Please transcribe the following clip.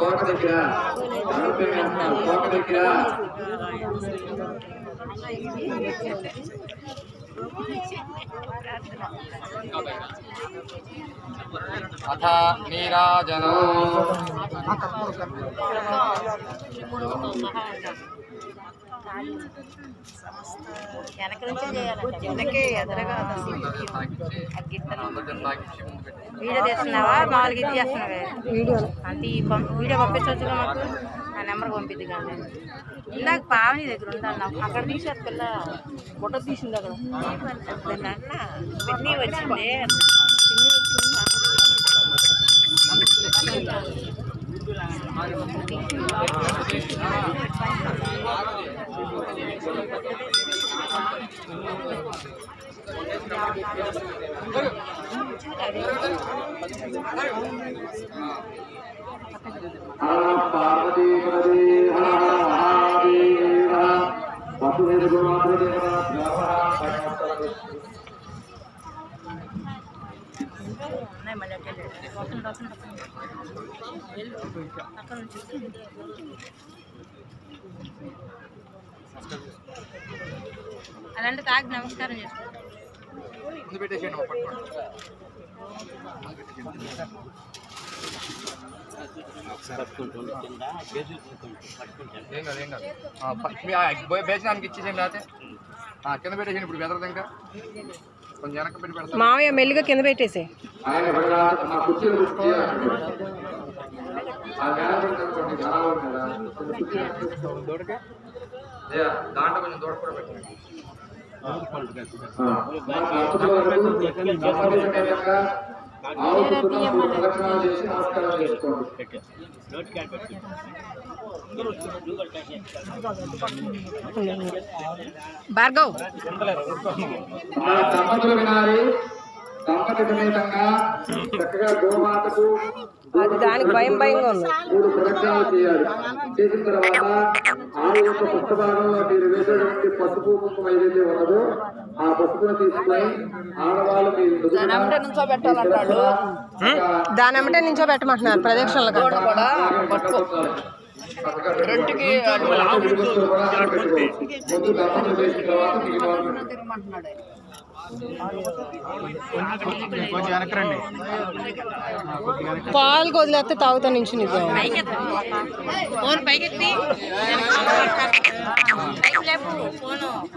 కోట దగ్గర కోట దగ్గర అథ నీరాజనం వెనక నుంచి చేయాలంటే ఎదురుగా వీడియో చేస్తున్నావా మామూలుగా ఇది చేస్తున్నావే అంటే వీడియో పంపించవచ్చుగా మాకు ఆ నెంబర్ పంపిద్ది కానీ ఇందాక పావని దగ్గర ఉండాలి నాకు అక్కడ తీసేది పిల్ల బుట్ట తీసింది అక్కడ పిన్ని వచ్చింది అలాంటి తాగి నమస్కారం చేసుకో భేజనానికి ఇచ్చేసేయండి లేకపోతే కింద పెట్టేసాను ఇప్పుడు బెదరదు ఇంకా కొంచెం వెనక్కి పెట్టి పెడతాను మావయ్య మెల్లిగా కింద పెట్టేసే దాంట్లో కొంచెం దూడ కూడా పెట్టండి భార్గవ్ దంపతులు వినాలి దంపతి సమేతంగా చక్కగా గోమాతకు అది దానికి భయంగా ఉంది 3 ప్రదక్షిణాలు చేయాలి చేసిన తర్వాత ఆవు యొక్క పుష్పభాగంలో మీరు వేసేటువంటి పసుపు కుంకుమ ఏదైతే ఉన్నదో ఆ పసుపును తీసుకొని ఆడవాళ్ళు మీరు దాని అమ్మటే నుంచో పెట్టమంటున్నారు ప్రదక్షిణలు పాలు వదిలేస్తే తాగుతా నుంచి నిజం